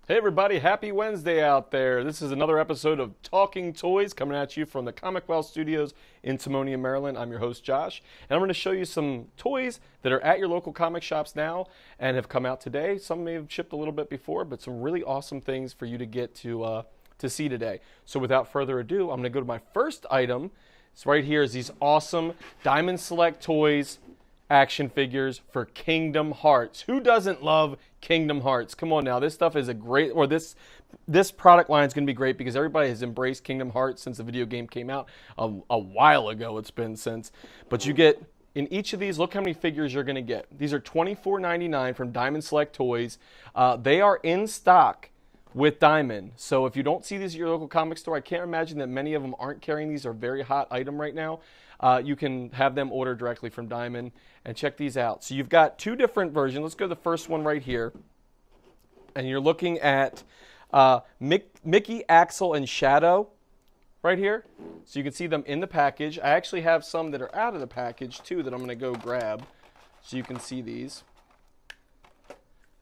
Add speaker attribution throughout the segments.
Speaker 1: Hey everybody, happy Wednesday out there. This is another episode of Talking Toys coming at you from the ComicWow studios in Timonium, Maryland. I'm your host, Josh, and I'm going to show you some toys that are at your local comic shops now and have come out today. Some may have shipped a little bit before, but some really awesome things for you to get to see today. So without further ado, I'm going to go to my first item. It's right here is these awesome Diamond Select Toys action figures for Kingdom Hearts. Who doesn't love Kingdom Hearts? Come on now, this stuff is a great, or this product line is going to be great because everybody has embraced Kingdom Hearts since the video game came out a while ago. It's been since, but you get in each of these. Look how many figures you're going to get. These are $24.99 from Diamond Select Toys. They are in stock with Diamond. So if you don't see these at your local comic store, I can't imagine that many of them aren't carrying these. Are a very hot item right now. You can have them order directly from Diamond and check these out. So you've got two different versions. Let's go to the first one right here. And you're looking at Mickey, Axel, and Shadow right here. So you can see them in the package. I actually have some that are out of the package too that I'm going to go grab so you can see these.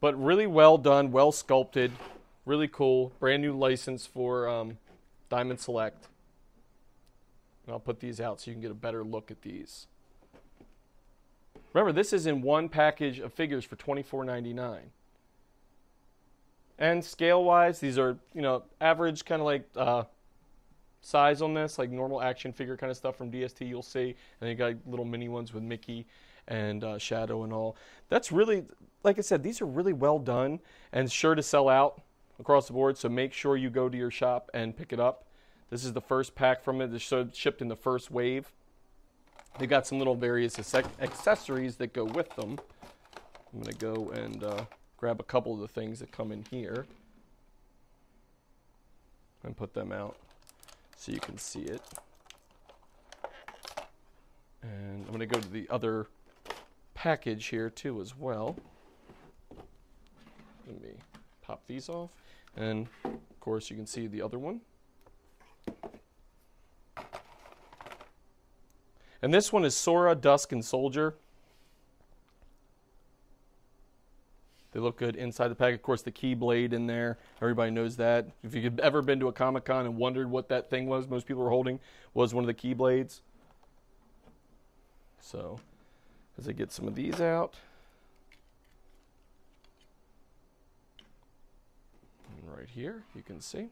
Speaker 1: But really well done, well sculpted, really cool. Brand new license for Diamond Select. And I'll put these out so you can get a better look at these. Remember, this is in one package of figures for $24.99. And scale-wise, these are, average kind of like size on this, like normal action figure kind of stuff from DST you'll see. And you got little mini ones with Mickey and Shadow and all. That's really, like I said, these are really well done and sure to sell out across the board. So make sure you go to your shop and pick it up. This is the first pack from it. It's shipped in the first wave. They got some little various accessories that go with them. I'm going to go and grab a couple of the things that come in here and put them out so you can see it. And I'm going to go to the other package here too as well. Let me pop these off. And of course you can see the other one. And this one is Sora, Dusk, and Soldier. They look good inside the pack. Of course, the Keyblade in there. Everybody knows that. If you've ever been to a Comic-Con and wondered what that thing was most people were holding, was one of the Keyblades. So, as I get some of these out. And right here, you can see.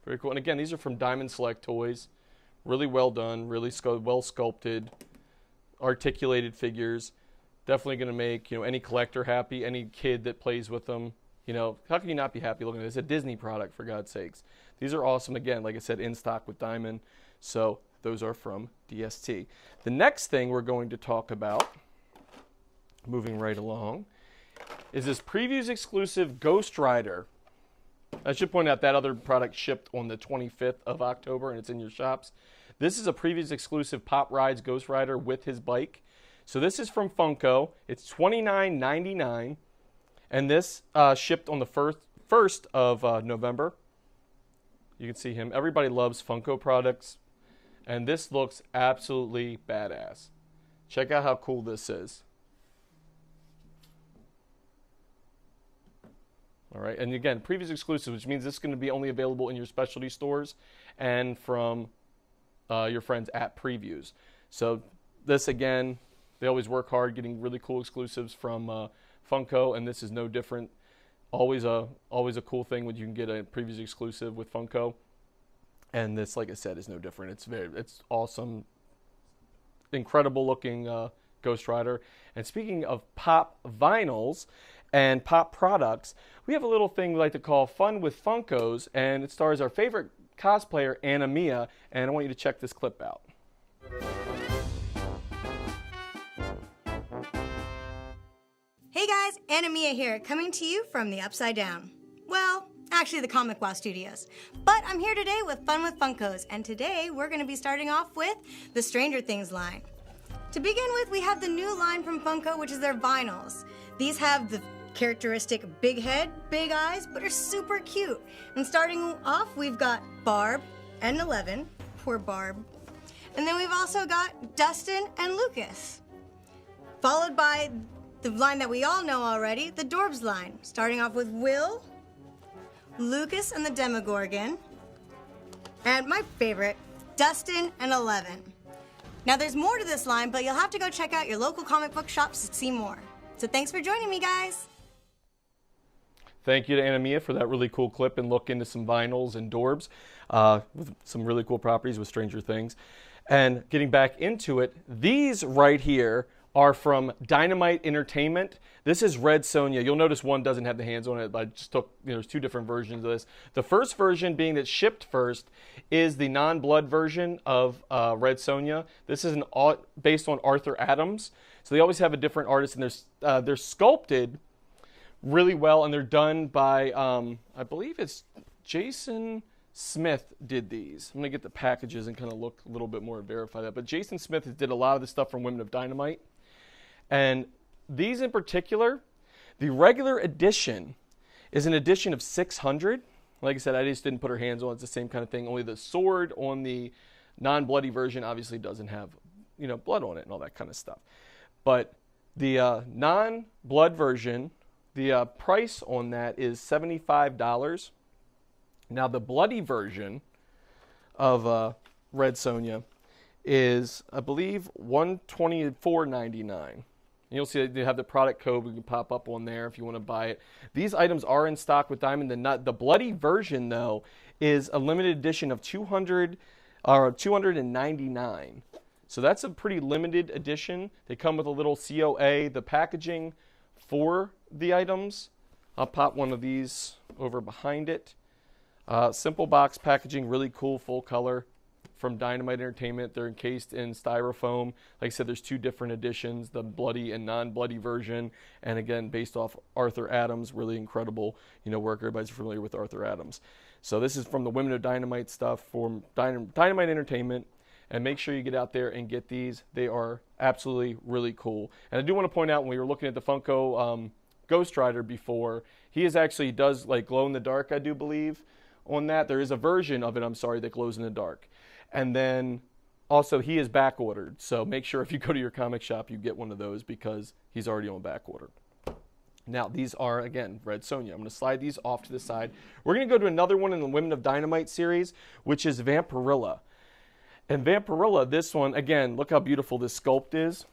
Speaker 1: Very cool. And again, these are from Diamond Select Toys. Really well done, really well sculpted, articulated figures. Definitely going to make any collector happy, any kid that plays with them. How can you not be happy looking at this? It's a Disney product, for God's sakes. These are awesome. Again, like I said, in stock with Diamond. So those are from DST. The next thing we're going to talk about, moving right along, is this Previews exclusive Ghost Rider. I should point out that other product shipped on the 25th of October, and it's in your shops. This is a Previews exclusive Pop Rides Ghost Rider with his bike. So this is from Funko. It's $29.99, and this shipped on the 1st of November. You can see him. Everybody loves Funko products, and this looks absolutely badass. Check out how cool this is. All right, and again, Previews exclusive, which means this is going to be only available in your specialty stores and from your friends at Previews. So this, again, they always work hard getting really cool exclusives from Funko, and this is no different. Always a cool thing when you can get a Previews exclusive with Funko, and this, like I said, is no different. It's awesome, incredible looking Ghost Rider. And speaking of pop vinyls and pop products, we have a little thing we like to call Fun with Funkos, and it stars our favorite cosplayer, Anna Mia, and I want you to check this clip out.
Speaker 2: Hey guys, Anna Mia here, coming to you from the Upside Down. Well, actually the ComicWow studios. But I'm here today with Fun with Funkos, and today we're going to be starting off with the Stranger Things line. To begin with, we have the new line from Funko, which is their vinyls. These have the characteristic big head, big eyes, but are super cute. And starting off, we've got Barb and 11. Poor Barb. And then we've also got Dustin and Lucas. Followed by the line that we all know already, the Dorbs line, starting off with Will, Lucas and the Demogorgon, and my favorite, Dustin and Eleven. Now there's more to this line, but you'll have to go check out your local comic book shops to see more. So thanks for joining me, guys.
Speaker 1: Thank you to Anna for that really cool clip and look into some vinyls and Dorbs with some really cool properties with Stranger Things. And getting back into it, these right here are from Dynamite Entertainment. This is Red Sonja. You'll notice one doesn't have the hands on it, but I just took, there's two different versions of this. The first version, being that shipped first, is the non-blood version of Red Sonja. This is based on Arthur Adams. So they always have a different artist, and they're sculpted really well, and they're done by, I believe it's Jason Smith did these. I'm going to get the packages and kind of look a little bit more and verify that. But Jason Smith did a lot of the stuff from Women of Dynamite. And these in particular, the regular edition is an edition of 600. Like I said, I just didn't put her hands on it. It's the same kind of thing. Only the sword on the non-bloody version obviously doesn't have, blood on it and all that kind of stuff. But the non-blood version, the price on that is $75. Now the bloody version of Red Sonja is, I believe, $124.99. You'll see they have the product code we can pop up on there if you want to buy it. These items are in stock with Diamond. The bloody version, though, is a limited edition of 299. So that's a pretty limited edition. They come with a little COA. The packaging for the items, I'll pop one of these over behind it. Simple box packaging, really cool, full color. From Dynamite Entertainment. They're encased in styrofoam. Like I said, there's two different editions, the bloody and non-bloody version. And again, based off Arthur Adams, really incredible, work. Everybody's familiar with Arthur Adams. So this is from the Women of Dynamite stuff from Dynamite Entertainment. And make sure you get out there and get these. They are absolutely really cool. And I do want to point out, when we were looking at the Funko Ghost Rider before, he does like glow in the dark, I do believe, on that. There is a version of it, that glows in the dark. And then also he is back ordered. So make sure if you go to your comic shop, you get one of those because he's already on back order. Now these are, again, Red Sonja. I'm going to slide these off to the side. We're going to go to another one in the Women of Dynamite series, which is Vampirilla. And Vampirilla, this one, again, look how beautiful this sculpt is.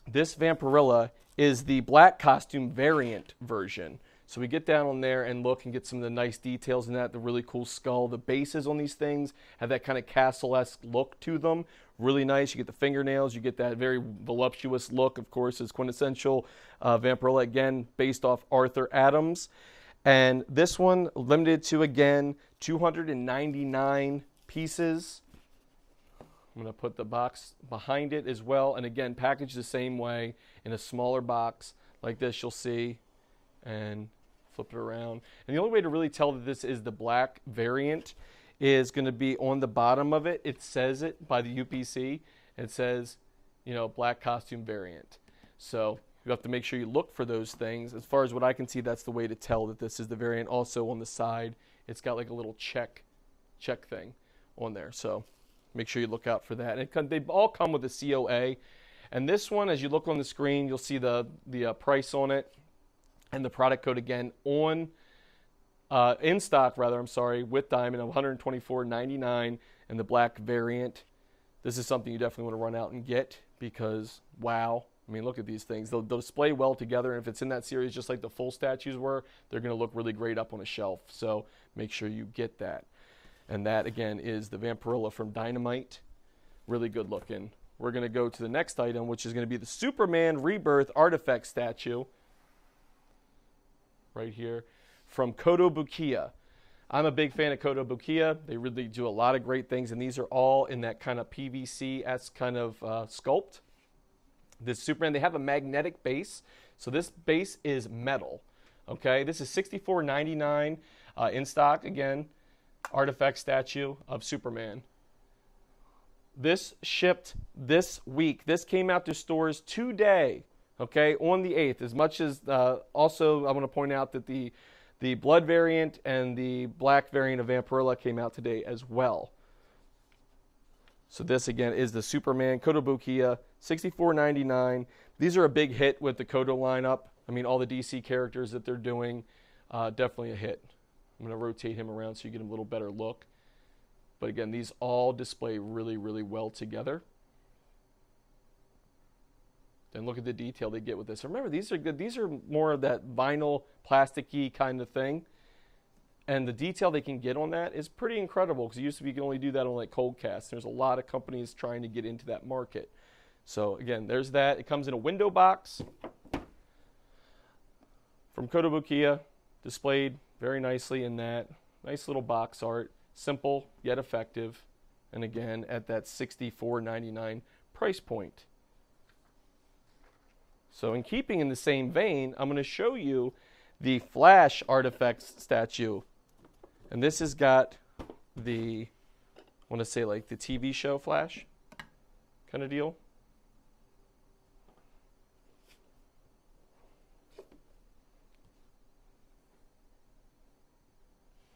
Speaker 1: This Vampirilla is the black costume variant version. So we get down on there and look and get some of the nice details in that, the really cool skull. The bases on these things have that kind of castle-esque look to them. Really nice. You get the fingernails. You get that very voluptuous look, of course, is quintessential Vampirilla, again, based off Arthur Adams. And this one, limited to, again, 299 pieces. I'm going to put the box behind it as well. And again, packaged the same way in a smaller box like this, you'll see. And flip it around. And the only way to really tell that this is the black variant is going to be on the bottom of it. It says it by the UPC. It says, black costume variant. So you have to make sure you look for those things. As far as what I can see, that's the way to tell that this is the variant. Also on the side, it's got like a little check thing on there. So make sure you look out for that. And they all come with a COA. And this one, as you look on the screen, you'll see the price on it. And the product code again in stock with Diamond of $124.99 and the black variant. This is something you definitely want to run out and get because, wow. I mean, look at these things. They'll display well together. And if it's in that series, just like the full statues were, they're going to look really great up on a shelf. So make sure you get that. And that, again, is the Vampirilla from Dynamite. Really good looking. We're going to go to the next item, which is going to be the Superman Rebirth ArtFX statue. Right here from Kotobukiya. I'm a big fan of Kotobukiya. They really do a lot of great things, and these are all in that kind of PVC-esque kind of sculpt. This Superman, they have a magnetic base, so this base is metal. Okay, this is $64.99 in stock. Again, ArtFX statue of Superman. This shipped this week. This came out to stores today. Okay, on the 8th, as much as also I want to point out that the blood variant and the black variant of Vampirilla came out today as well. So this again is the Superman Kotobukiya, $64.99. These are a big hit with the Koto lineup. I mean, all the DC characters that they're doing, definitely a hit. I'm going to rotate him around so you get a little better look. But again, these all display really, really well together. Then look at the detail they get with this. Remember, these are good. These are more of that vinyl, plasticky kind of thing. And the detail they can get on that is pretty incredible, because it used to be you can only do that on like cold cast. There's a lot of companies trying to get into that market. So again, there's that. It comes in a window box from Kotobukiya, displayed very nicely in that. Nice little box art. Simple yet effective. And again, at that $64.99 price point. So in keeping in the same vein, I'm going to show you the Flash ArtFX statue. And this has got the, I want to say like the TV show Flash kind of deal.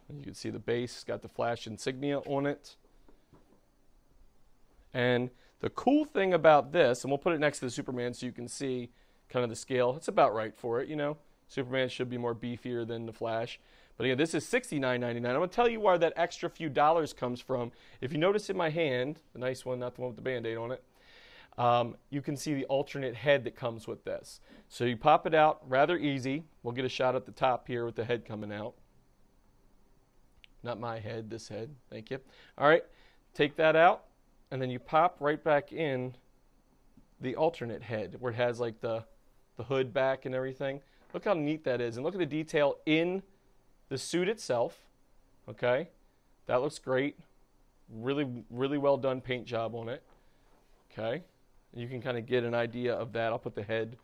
Speaker 1: And you can see the base, got the Flash insignia on it. And the cool thing about this, and we'll put it next to the Superman so you can see kind of the scale. It's about right for it, you know. Superman should be more beefier than the Flash. But again, this is $69.99. I'm going to tell you where that extra few dollars comes from. If you notice in my hand, the nice one, not the one with the Band-Aid on it, you can see the alternate head that comes with this. So you pop it out, rather easy. We'll get a shot at the top here with the head coming out. Not my head, this head. Thank you. All right, take that out, and then you pop right back in the alternate head where it has like the hood back and everything. Look how neat that is, and look at the detail in the suit itself. Okay, that looks great. Really, really well done paint job on it. Okay, you can kind of get an idea of that. I'll put the head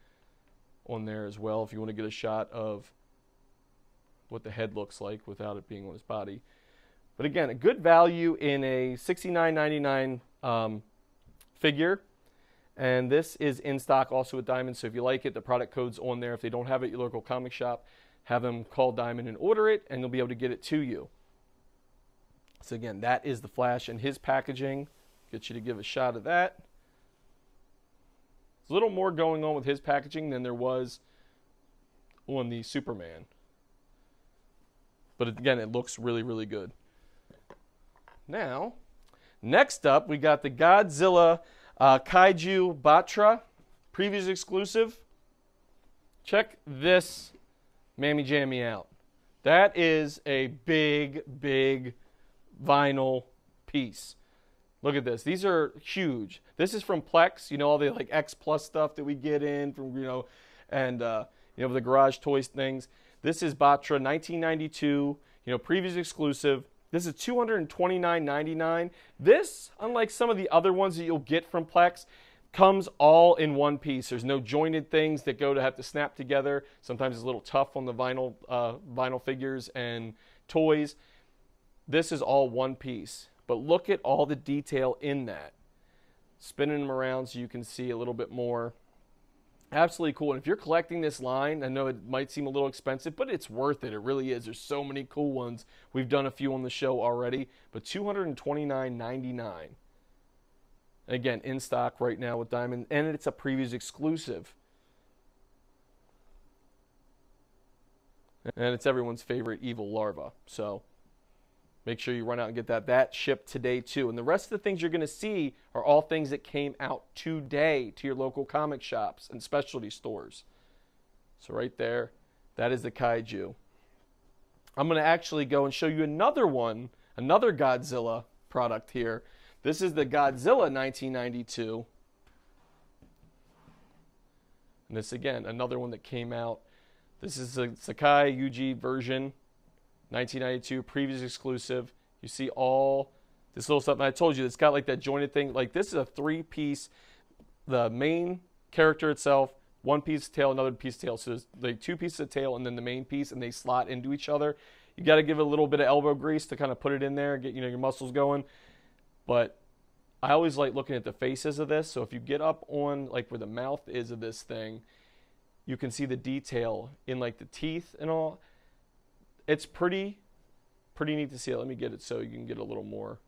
Speaker 1: on there as well if you want to get a shot of what the head looks like without it being on his body. But again, a good value in a $69.99 figure. And this is in stock also with Diamond, so if you like it, the product code's on there. If they don't have it at your local comic shop, have them call Diamond and order it, and they'll be able to get it to you. So again, that is the Flash and his packaging. Get you to give a shot of that. There's a little more going on with his packaging than there was on the Superman. But again, it looks really, really good. Now, next up, we got the Godzilla Kaiju Batra, previews exclusive. Check this mammy jammy out. That is a big, big vinyl piece. Look at this. These are huge. This is from Plex. You know, all the like X Plus stuff that we get in from, you know, and you know, the garage toys things. This is Batra 1992. You know, previews exclusive. This is $229.99. This, unlike some of the other ones that you'll get from Plex, comes all in one piece. There's no jointed things that have to snap together. Sometimes it's a little tough on the vinyl figures and toys. This is all one piece. But look at all the detail in that. Spinning them around so you can see a little bit more. Absolutely cool. And if you're collecting this line, I know it might seem a little expensive, but it's worth it. It really is. There's so many cool ones. We've done a few on the show already, but $229.99. Again, in stock right now with Diamond, and it's a previews exclusive. And it's everyone's favorite evil larva. So make sure you run out and get that. That shipped today too. And the rest of the things you're going to see are all things that came out today to your local comic shops and specialty stores. So right there, that is the Kaiju. I'm going to actually go and show you another one, another Godzilla product here. This is the Godzilla 1992. And this, again, another one that came out. This is the Sakai Yuji version, 1992, previews exclusive. You see all this little stuff. And I told you, it's got like that jointed thing. Like this is a three-piece, the main character itself, one piece of tail, another piece of tail. So there's like two pieces of tail and then the main piece, and they slot into each other. You got to give it a little bit of elbow grease to kind of put it in there, get, you know, your muscles going. But I always like looking at the faces of this. So if you get up on like where the mouth is of this thing, you can see the detail in like the teeth and all. It's pretty neat to see it. Let me get it so you can get a little more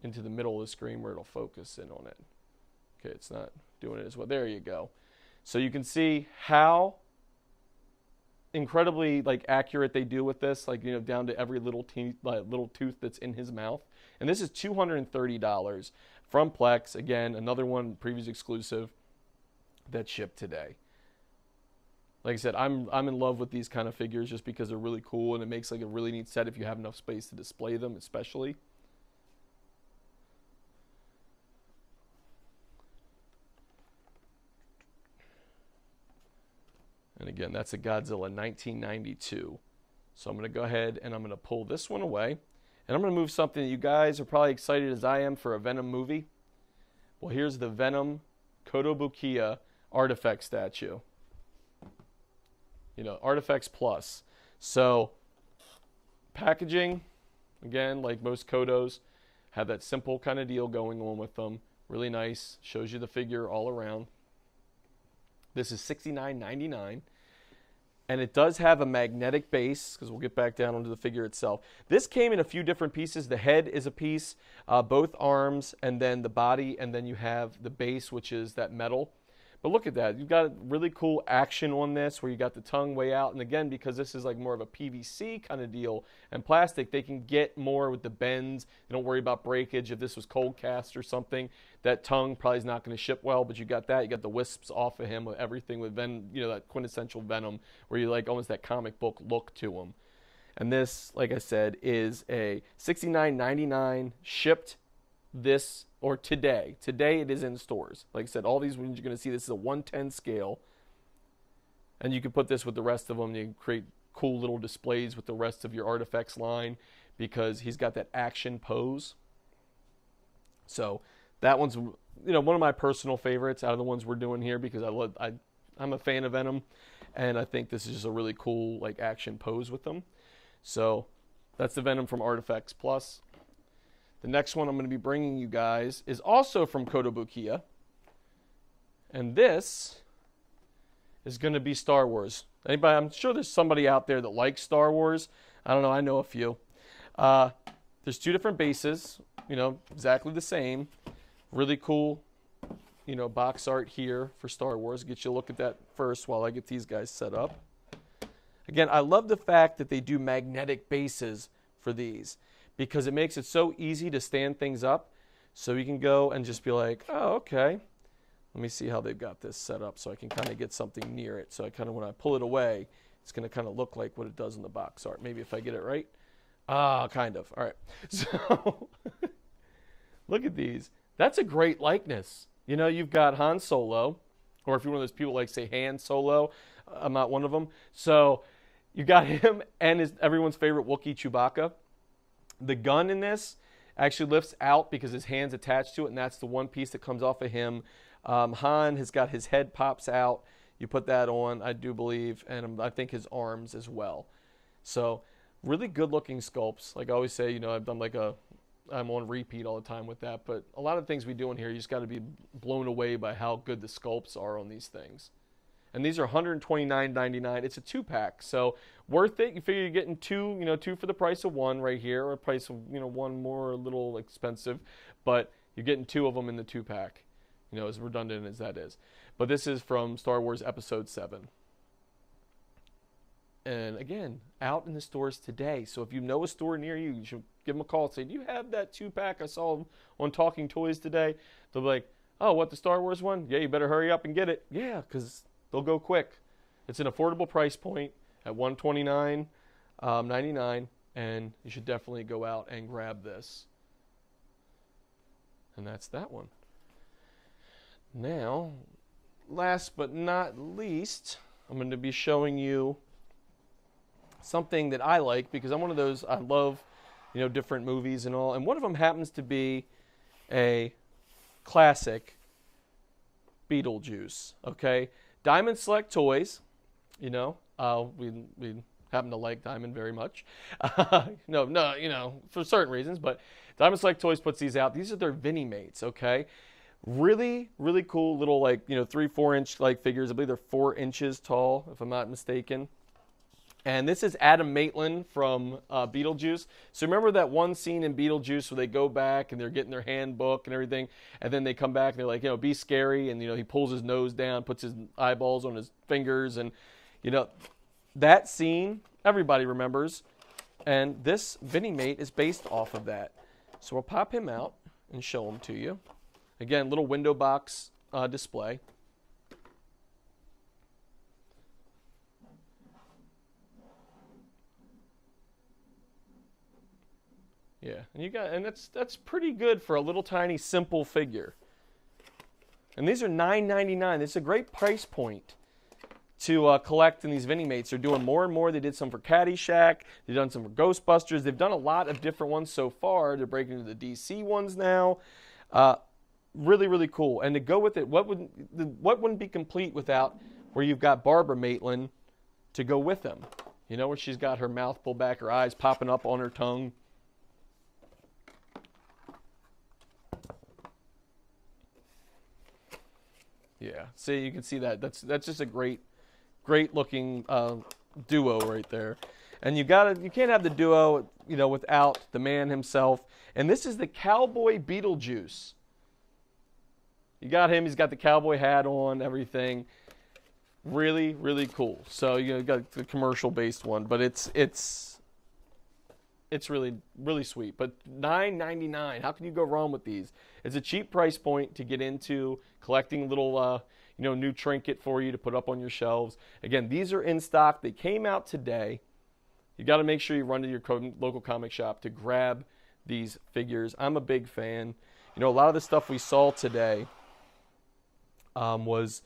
Speaker 1: into the middle of the screen where it'll focus in on it. Okay, it's not doing it as well. There you go. So you can see how incredibly like accurate they do with this, like, you know, down to every little tooth that's in his mouth. And this is $230 from Plex. Again, another one, previous exclusive that shipped today. Like I said, I'm in love with these kind of figures just because they're really cool, and it makes like a really neat set if you have enough space to display them, especially. And again, that's a Godzilla 1992. So I'm going to go ahead and I'm going to pull this one away. And I'm going to move something that you guys are probably excited as I am for a Venom movie. Well, here's the Venom Kotobukiya ArtFX statue. You know, ArtFX Plus. So packaging, again, like most Kodos, have that simple kind of deal going on with them. Really nice. Shows you the figure all around. This is $69.99, and it does have a magnetic base, because we'll get back down onto the figure itself. This came in a few different pieces. The head is a piece, both arms, and then the body, and then you have the base, which is that metal. But look at that. You've got really cool action on this where you got the tongue way out. And again, because this is like more of a PVC kind of deal and plastic, they can get more with the bends. They don't worry about breakage. If this was cold cast or something, that tongue probably is not going to ship well. But you got that. You got the wisps off of him with everything with Venom, you know, that quintessential Venom where you like almost that comic book look to him. And this, like I said, is a $69.99 shipped this or today. Today it is in stores. Like I said, all these ones you're going to see, this is a 110 scale. And you can put this with the rest of them. You can create cool little displays with the rest of your ArtFX line because he's got that action pose. So that one's, you know, one of my personal favorites out of the ones we're doing here because I'm a fan of Venom, and I think this is just a really cool like action pose with them. So that's the Venom from ArtFX Plus. The next one I'm going to be bringing you guys is also from Kotobukiya. And this is going to be Star Wars. Anybody? I'm sure there's somebody out there that likes Star Wars. I don't know. I know a few. There's two different bases, you know, exactly the same. Really cool, you know, box art here for Star Wars. Get you a look at that first while I get these guys set up. Again, I love the fact that they do magnetic bases for these, because it makes it so easy to stand things up. So you can go and just be like, oh, okay. Let me see how they've got this set up so I can kind of get something near it. So I kind of, when I pull it away, it's going to kind of look like what it does in the box art. Maybe if I get it right. Kind of. All right. So look at these. That's a great likeness. You know, you've got Han Solo, or if you're one of those people like say Han Solo, I'm not one of them. So you got him and everyone's favorite Wookiee Chewbacca. The gun in this actually lifts out because his hand's attached to it, and that's the one piece that comes off of him. Han has got his head pops out. You put that on, I do believe, and I think his arms as well. So really good-looking sculpts. Like I always say, you know, I'm on repeat all the time with that, but a lot of things we do in here, you just got to be blown away by how good the sculpts are on these things. And these are $129.99. It's a 2-pack, so worth it. You figure you're getting two, you know, two for the price of one right here, or price of, you know, one more a little expensive, but you're getting two of them in the 2-pack, you know, as redundant as that is. But this is from Star Wars Episode 7. And again, out in the stores today. So if you know a store near you, you should give them a call and say, do you have that 2-pack I saw on Talking Toys today? They'll be like, oh, what, the Star Wars one? Yeah, you better hurry up and get it. Yeah, because they'll go quick. It's an affordable price point at $129.99, and you should definitely go out and grab this. And that's that one. Now, last but not least, I'm going to be showing you something that I like because I'm one of those, I love, you know, different movies and all. And one of them happens to be a classic Beetlejuice, okay? Diamond Select Toys, you know, we happen to like Diamond very much. No, you know, for certain reasons, but Diamond Select Toys puts these out. These are their Vinimates, okay? Really, really cool little, like, you know, 3-4 inch like figures. I believe they're 4 inches tall, if I'm not mistaken. And this is Adam Maitland from Beetlejuice. So remember that one scene in Beetlejuice where they go back and they're getting their handbook and everything, and then they come back and they're like, be scary, and he pulls his nose down, puts his eyeballs on his fingers, and that scene everybody remembers. And this Vinimate is based off of that. So we'll pop him out and show him to you. Again, little window box display. Yeah, and that's pretty good for a little tiny simple figure. And these are $9.99. This is a great price point to collect in these Vinimates. They're doing more and more. They did some for Caddyshack. They've done some for Ghostbusters. They've done a lot of different ones so far. They're breaking into the DC ones now. Really, really cool. And to go with it, what wouldn't be complete without where you've got Barbara Maitland to go with them? Where she's got her mouth pulled back, her eyes popping up on her tongue. Yeah, see, you can see that. That's just a great looking duo right there. And you can't have the duo, without the man himself. And this is the Cowboy Beetlejuice. You got him. He's got the cowboy hat on, everything. Really, really cool. So you got the commercial-based one, but it's really, really sweet. But $9.99. How can you go wrong with these? It's a cheap price point to get into collecting little, new trinket for you to put up on your shelves. Again, these are in stock. They came out today. You got to make sure you run to your local comic shop to grab these figures. I'm a big fan. A lot of the stuff we saw today was,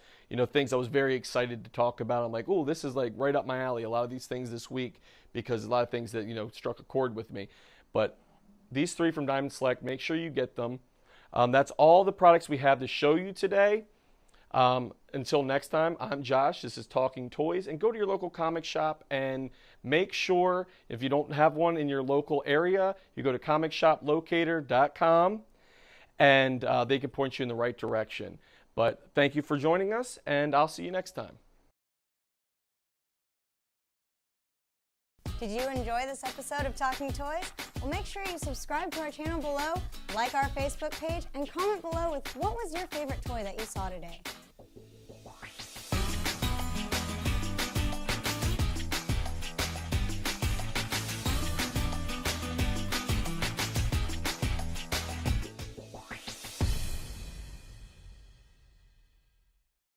Speaker 1: things I was very excited to talk about. I'm like, oh, this is like right up my alley. A lot of these things this week, because a lot of things that, struck a chord with me. But these three from Diamond Select, make sure you get them. That's all the products we have to show you today. Until next time, I'm Josh. This is Talking Toys. And go to your local comic shop and make sure, if you don't have one in your local area, you go to comicshoplocator.com and they can point you in the right direction. But thank you for joining us, and I'll see you next time.
Speaker 2: Did you enjoy this episode of Talking Toys? Well, make sure you subscribe to our channel below, like our Facebook page, and comment below with what was your favorite toy that you saw today.